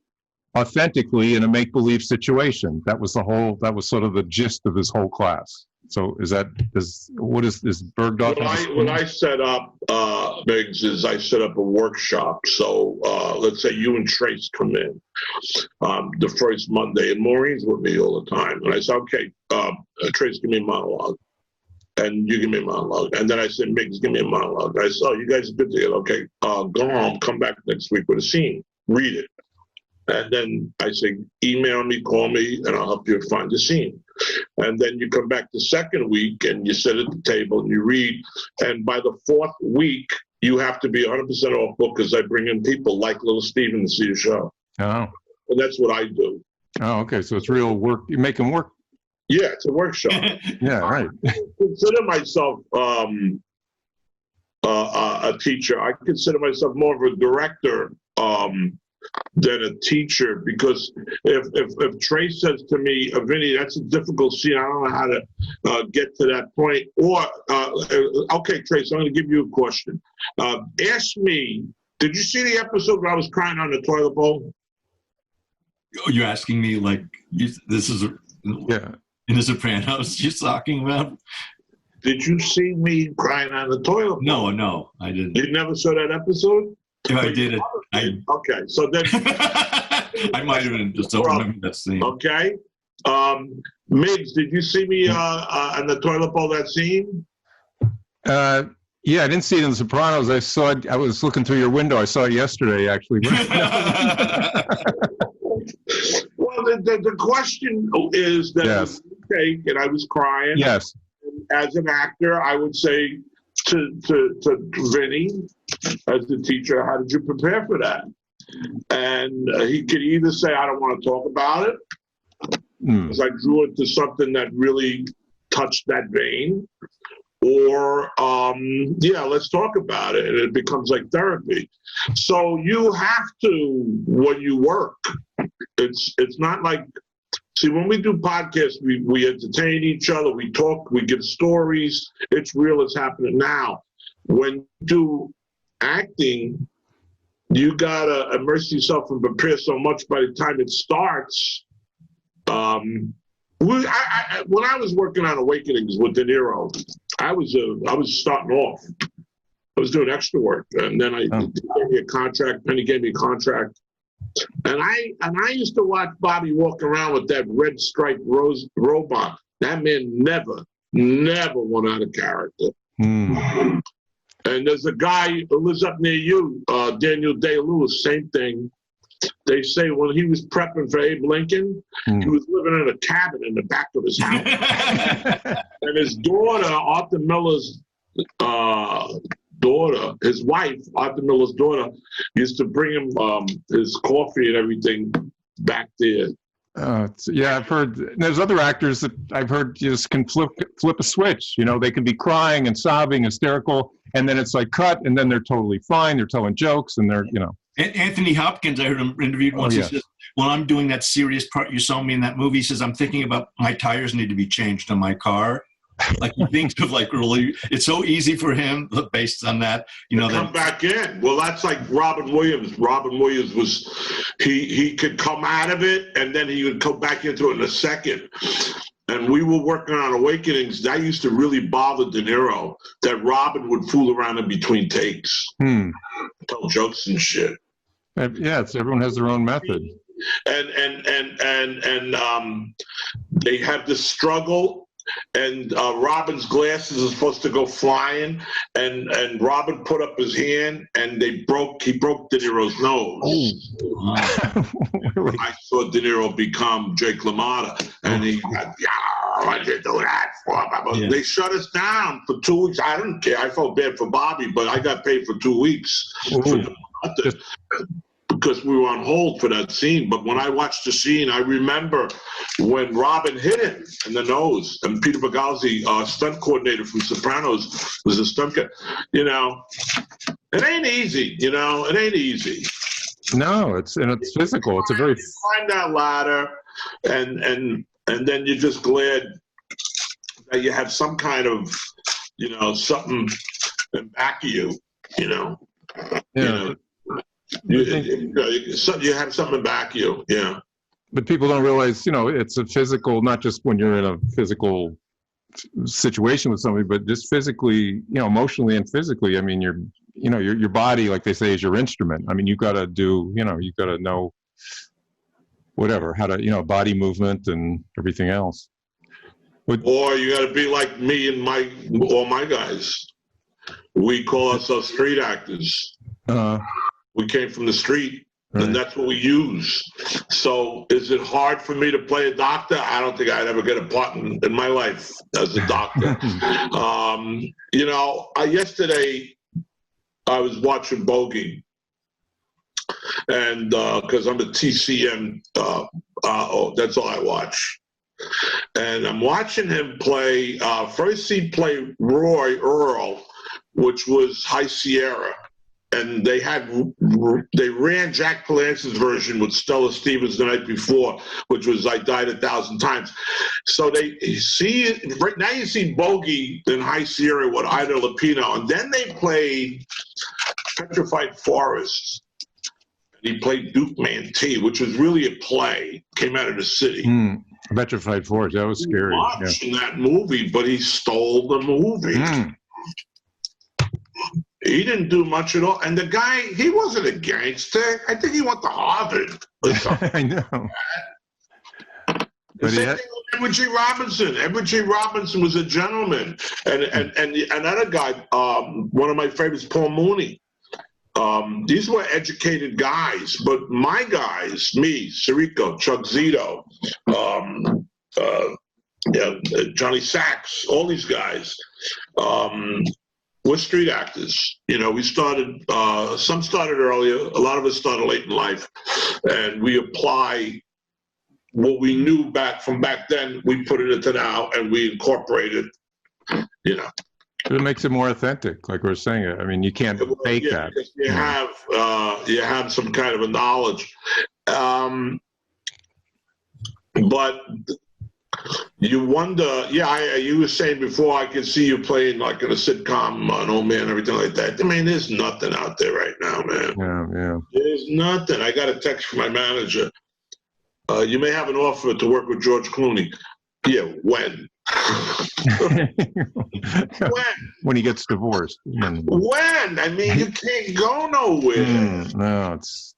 authentically in a make-believe situation. That was sort of the gist of his whole class. So what is Bergdorf? When I set up Miggs, is I set up a workshop. So let's say you and Trace come in the first Monday, and Maureen's with me all the time. And I said, okay, Trace, give me a monologue. And you give me a monologue. And then I said, Miggs, give me a monologue. I said, oh, you guys are good together. Okay, go home, come back next week with a scene. Read it. And then I say, email me, call me, and I'll help you find the scene. And then you come back the second week and you sit at the table and you read. And by the fourth week, you have to be 100% off book because I bring in people like Little Steven to see the show. Oh. And that's what I do. Oh, okay. So it's real work. You make them work. Yeah, it's a workshop. Yeah, right. I consider myself a teacher. I consider myself more of a director than a teacher, because if Trace says to me, Vinny, that's a difficult scene, I don't know how to get to that point, or okay, Trace, I'm going to give you a question. Ask me, did you see the episode where I was crying on the toilet bowl? You're asking me like this is in the Sopranos you're talking about? Did you see me crying on the toilet bowl? No, I didn't. You never saw that episode? If I did it, okay, so then I might have just don't remember that scene. Okay. Miggs, did you see me on the toilet bowl that scene? Yeah, I didn't see it in The Sopranos. I saw it. I was looking through your window. I saw it yesterday, actually. Well, the question is that Yes. take, and I was crying. Yes. As an actor, I would say to Vinny, as a teacher, how did you prepare for that? And he could either say, I don't want to talk about it, because I drew it to something that really touched that vein, or yeah, let's talk about it, and it becomes like therapy. So you have to, when you work, it's not like, see, when we do podcasts, we entertain each other, we talk, we give stories, it's real, it's happening now. When you do acting, you gotta immerse yourself and prepare so much by the time it starts. When I was working on Awakenings with De Niro, I was starting off. I was doing extra work, and then he gave me a contract. Penny gave me a contract, and I used to watch Bobby walk around with that red striped robot. That man never went out of character. And there's a guy who lives up near you, Daniel Day-Lewis, same thing. They say when he was prepping for Abe Lincoln, he was living in a cabin in the back of his house. And his daughter, Arthur Miller's daughter, his wife, Arthur Miller's daughter, used to bring him his coffee and everything back there. Yeah, I've heard there's other actors that I've heard just can flip a switch. You know, they can be crying and sobbing, hysterical, and then it's like cut, and then they're totally fine. They're telling jokes, and they're, you know. Anthony Hopkins, I heard him interviewed once. Yes. He says, when I'm doing that serious part you saw me in that movie, he says, I'm thinking about my tires need to be changed on my car. Like he thinks of like really, it's so easy for him based on that, you know. Come back in. Well, that's like Robin Williams. Robin Williams was, he could come out of it and then he would come back into it in a second. And we were working on Awakenings. That used to really bother De Niro, that Robin would fool around in between takes, tell jokes and shit. Yeah, everyone has their own method. And they have this struggle. And Robin's glasses are supposed to go flying, and Robin put up his hand, and he broke De Niro's nose. Really? I saw De Niro become Jake LaMotta, and he, why'd you do that for? Yeah. They shut us down for 2 weeks. I don't care. I felt bad for Bobby, but I got paid for 2 weeks because we were on hold for that scene. But when I watched the scene, I remember when Robin hit him in the nose, and Peter Boghousy, stunt coordinator from Sopranos, was a stunt guy. You know, it ain't easy. You know, it ain't easy. No, it's physical. It's a very climb that ladder, and then you're just glad that you have some kind of, you know, something in back of you. You know. Yeah. You know, you have something back you, yeah. But people don't realize, you know, it's a physical, not just when you're in a physical situation with somebody, but just physically, you know, emotionally and physically. I mean, your body, like they say, is your instrument. I mean, you got to do, you know, you got to know whatever, how to, you know, body movement and everything else. Or you got to be like me and all my guys. We call ourselves street actors. We came from the street, right. And that's what we use. So is it hard for me to play a doctor? I don't think I'd ever get a part in my life as a doctor. You know, yesterday I was watching Bogey, and because I'm a TCM, that's all I watch. And I'm watching him play, first he played Roy Earl, which was High Sierra. And they ran Jack Palance's version with Stella Stevens the night before, which was I Died 1,000 Times. So right now you see Bogey in High Sierra with Ida Lupino, and then they played Petrified Forest. He played Duke Mantee, which was really a play, came out of the city. Petrified Forest, that was scary. Watching that movie, but he stole the movie. He didn't do much at all. And the guy, he wasn't a gangster. I think he went to Harvard or something. I know. The same thing with Edward G. Robinson. Edward G. Robinson was a gentleman. And another guy, one of my favorites, Paul Mooney. These were educated guys, but my guys, me, Sirico, Chuck Zito, Johnny Sachs, all these guys, we're street actors. You know, we started, some started earlier, a lot of us started late in life, and we apply what we knew back then, we put it into now, and we incorporate it, you know. It makes it more authentic, like we were saying. I mean, you can't fake that. You have some kind of a knowledge. But you wonder, you were saying before, I could see you playing like in a sitcom, an old man, everything like that. I mean, there's nothing out there right now, man. Yeah. There's nothing. I got a text from my manager. You may have an offer to work with George Clooney. Yeah, when? When he gets divorced. When? I mean, you can't go nowhere. No, it's.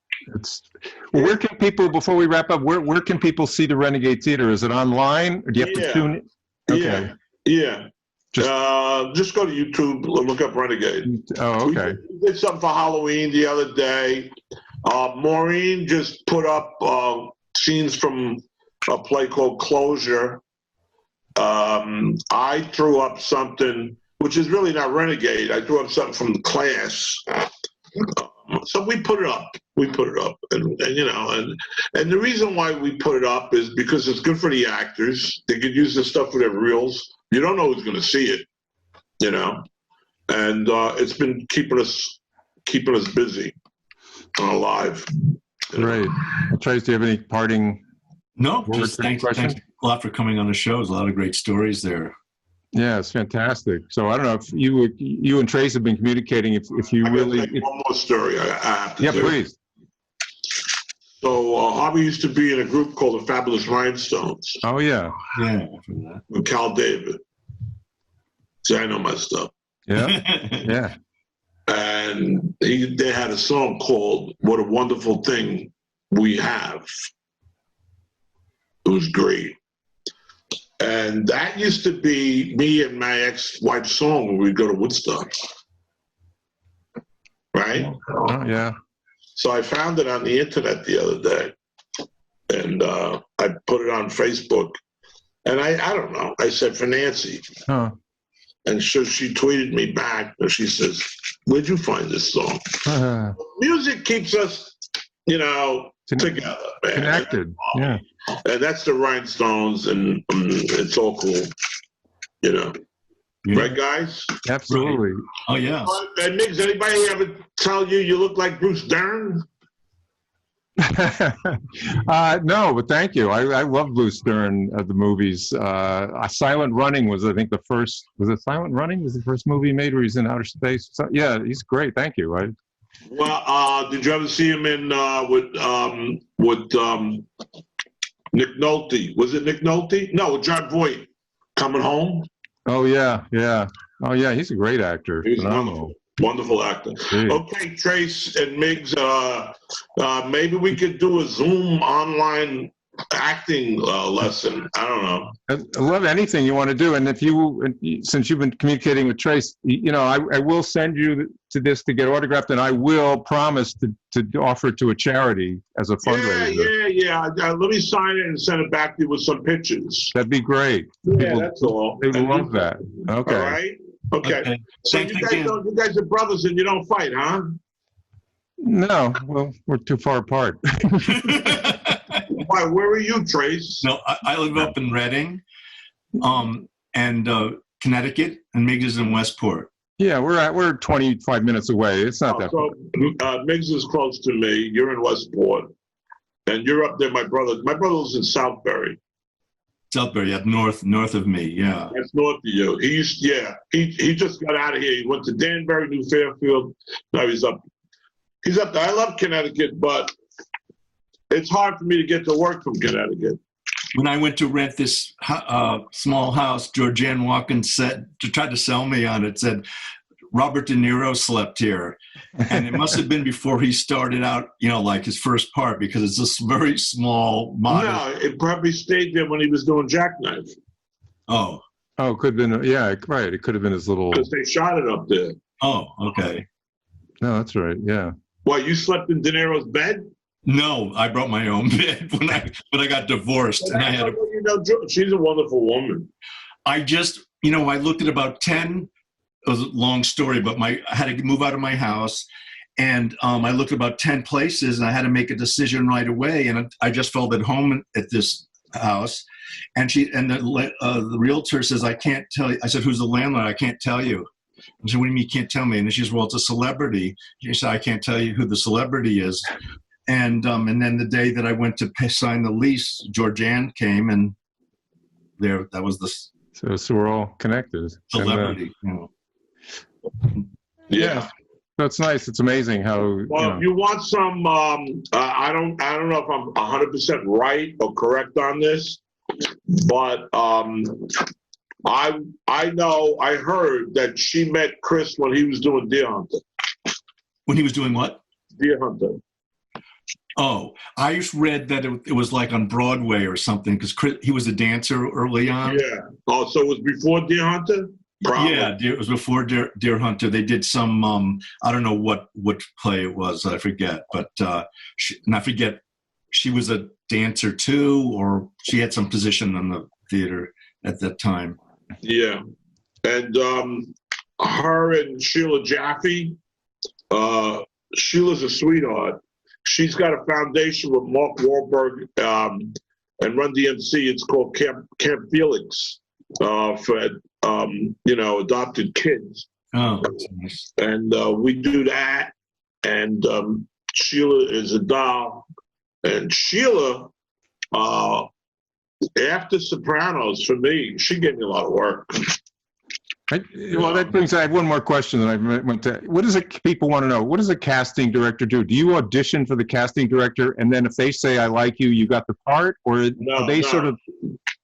Well, where can people, before we wrap up, where can people see the Renegade Theater? Is it online, or do you have to tune in? Okay. Yeah. Just go to YouTube, look up Renegade. Oh, okay. We did something for Halloween the other day. Maureen just put up scenes from a play called Closure. I threw up something, which is really not Renegade. I threw up something from the class. So we put it up. And you know, and the reason why we put it up is because it's good for the actors. They could use this stuff for their reels. You don't know who's going to see it, you know, and it's been keeping us busy and alive. Right. Trace, do you have any parting? No, just thanks a lot for coming on the show. There's a lot of great stories there. Yeah, it's fantastic. So I don't know if you and Trace have been communicating. If you really, one more story I have to. Yeah, please. So Harvey used to be in a group called the Fabulous Rhinestones. Oh yeah. With Cal David. See, I know my stuff. Yeah. And they had a song called "What a Wonderful Thing We Have." It was great. And that used to be me and my ex-wife's song when we'd go to Woodstock. Right? Oh, yeah. So I found it on the internet the other day. And I put it on Facebook. And I don't know. I said, for Nancy. Huh. And so she tweeted me back. And she says, where'd you find this song? Music keeps us, you know, together, man. Connected, yeah. And that's the Rhinestones, and it's all cool, you know. Yeah. Right, guys? Absolutely. Right. Oh, yeah. And Miggs, anybody ever tell you look like Bruce Dern? No, but thank you. I love Bruce Dern of the movies. Silent Running was, I think, the first. Was it Silent Running? Was the first movie he made where he's in outer space? So, yeah, he's great. Thank you. Well, did you ever see him in with Nick Nolte? Was it Nick Nolte? No, with John Voight, Coming Home. Oh yeah. Oh yeah, he's a great actor. He's wonderful actor. Jeez. Okay, Trace and Miggs, maybe we could do a Zoom online acting lesson. I don't know. I love anything you want to do, and since you've been communicating with Trace, you know, I will send you to this to get autographed, and I will promise to offer it to a charity as a fundraiser. Yeah. Let me sign it and send it back to you with some pictures. That'd be great. Yeah, that's all. They would love that. Okay. All right. Okay. So you guys are brothers and you don't fight, huh? No. Well, we're too far apart. Why? Where are you, Trace? No, I live up in Reading, and Connecticut, and Miggs is in Westport. Yeah, we're 25 minutes away. It's not that far. Miggs is close to me. You're in Westport, and you're up there. My brother lives in Southbury. Southbury, yeah, north of me. Yeah, that's north of you. He just got out of here. He went to Danbury, New Fairfield. Now he's up there. I love Connecticut, but it's hard for me to get to work from Connecticut. When I went to rent this small house, Georgianne Watkins tried to sell me on it, said, Robert De Niro slept here. And it must have been before he started out, like his first part, because it's this very small, modest. No, it probably stayed there when he was doing Jackknife. Oh, it could have been, yeah, right. It could have been his little. Because they shot it up there. Oh, okay. No, that's right. Yeah. What, you slept in De Niro's bed? No, I brought my own bed when I got divorced, and I had. She's a wonderful woman. I just, I looked at about 10. It was a long story, but I had to move out of my house, and I looked at about 10 places, and I had to make a decision right away. And I just felt at home at this house, and the realtor says, "I can't tell you." I said, "Who's the landlord?" "I can't tell you." I said, "What do you mean you can't tell me?" And she says, "Well, it's a celebrity." She said, "I can't tell you who the celebrity is." And then the day that I went to sign the lease, Georgianne came, and that was the So we're all connected. celebrity. Yeah. That's nice. It's amazing how. Well, if you want some, I don't know if I'm 100% right or correct on this, but I heard that she met Chris when he was doing Deer Hunter. When he was doing what? Deer Hunter. Oh, I just read that it was like on Broadway or something, because he was a dancer early on. Yeah. Oh, so it was before Deer Hunter? Probably. Yeah, it was before Deer Hunter. They did some, I don't know what play it was, I forget. But I forget, she was a dancer too, or she had some position in the theater at that time. Yeah. And her and Sheila Jaffe, Sheila's a sweetheart. She's got a foundation with Mark Wahlberg and Run DMC. It's called Camp Felix for adopted kids. Oh, that's nice. And we do that. And Sheila is a doll. And Sheila, after Sopranos, for me, she gave me a lot of work. That brings. I have one more question that I went to. What does people want to know? What does a casting director do? Do you audition for the casting director, and then if they say "I like you," you got the part, or are they sort of?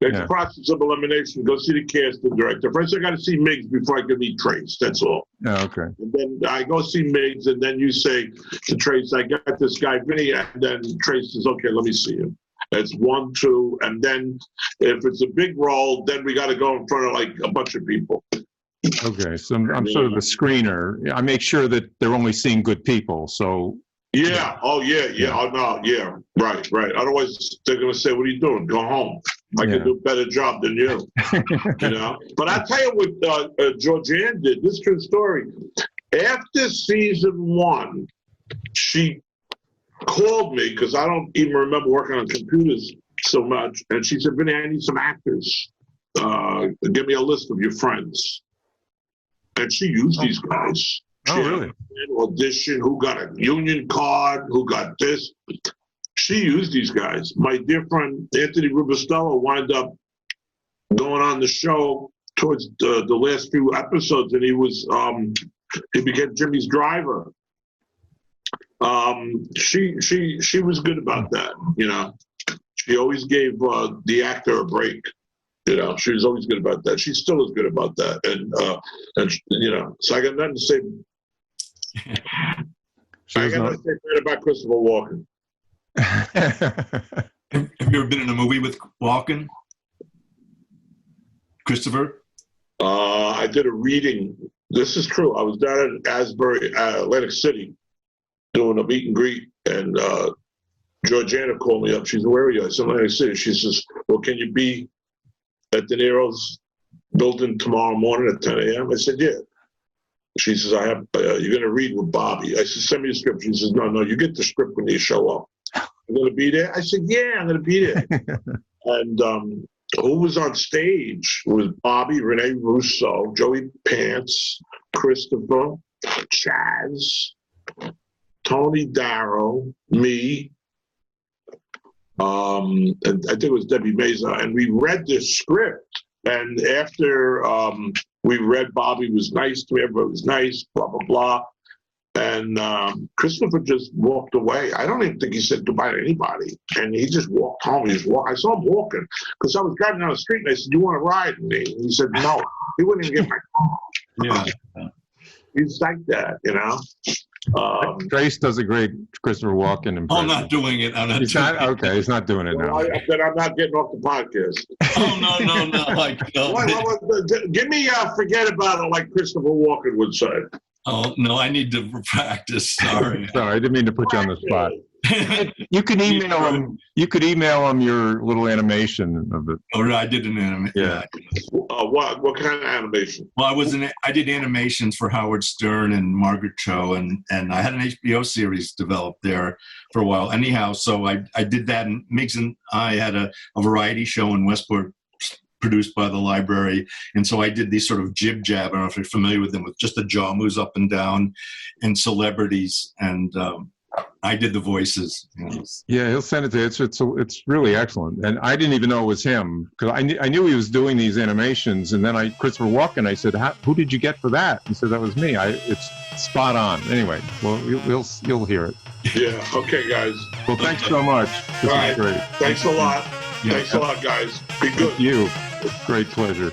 It's a process of elimination. Go see the casting director. First, I got to see Miggs before I can meet Trace. That's all. Oh, okay. And then I go see Miggs, and then you say to Trace, "I got this guy Vinny," and then Trace says, "Okay, let me see him." It's 1, 2, and then if it's a big role, then we got to go in front of like a bunch of people. Okay, so I'm sort of the screener. I make sure that they're only seeing good people. So yeah, oh yeah. Oh no, yeah, right. Otherwise, they're gonna say, "What are you doing? Go home. I can do a better job than you." But I tell you what, Georgianne did. This is a true story. After season 1, she called me because I don't even remember working on computers so much, and she said, "Vinny, I need some actors. Give me a list of your friends." And she used these guys. Really? Audition, who got a union card, who got this. She used these guys. My dear friend Anthony Rubistello wound up going on the show towards the last few episodes, and he became Jimmy's driver. She was good about that. She always gave the actor a break. She was always good about that. She still is good about that. And so I got nothing to say. I got nothing to say bad about Christopher Walken. Have you ever been in a movie with Walken? Christopher? I did a reading. This is true. I was down in Asbury, Atlantic City, doing a meet and greet, and Georgianne called me up. She said, "Where are you?" I said, "Atlantic City." She says, "Well, can you be at De Niro's building tomorrow morning at 10 a.m.? I said, "Yeah." She says, "I have. You're going to read with Bobby." I said, "Send me the script." She says, No, you get the script when you show up." "I'm going to be there?" I said, "Yeah, I'm going to be there." And who was on stage was Bobby, Rene Russo, Joey Pants, Christopher, Chaz, Tony Darrow, me, and I think it was Debbie Meza, and we read this script. And after we read, Bobby was nice to me, everybody was nice, blah, blah, blah. And Christopher just walked away. I don't even think he said goodbye to anybody. And he just walked home. I saw him walking because I was driving down the street and I said, "You want to ride?" And he said, "No." He wouldn't even get my car. Yeah. He's like that, you know. Trace does a great Christopher Walken impression. I'm not doing it. I'm not He's doing not it. okay. He's not doing it now. Then I'm not getting off the podcast. Oh no! Like no. Give me forget about it, like Christopher Walken would say. Oh no! I need to practice. Sorry. Sorry, I didn't mean to put you on the spot. You could email him. You could email him your little animation of it. Oh, I did an animation. Yeah. What kind of animation? Well, I did animations for Howard Stern and Margaret Cho, and I had an HBO series developed there for a while. Anyhow, so I did that, and Miggs and I had a variety show in Westport produced by the library, and so I did these sort of jib jab. I don't know if you're familiar with them, with just the jaw moves up and down, and celebrities, and I did the voices. You know. Yeah, he'll send it to you. It's really excellent. And I didn't even know it was him because I knew he was doing these animations. And then Christopher Walken, I said, who did you get for that? He said, that was me. It's spot on. Anyway, well, you'll hear it. Yeah. Okay, guys. Well, thanks so much. This was great. Thanks a lot. Yeah. Thanks a lot, guys. Be good. Thank you. Great pleasure.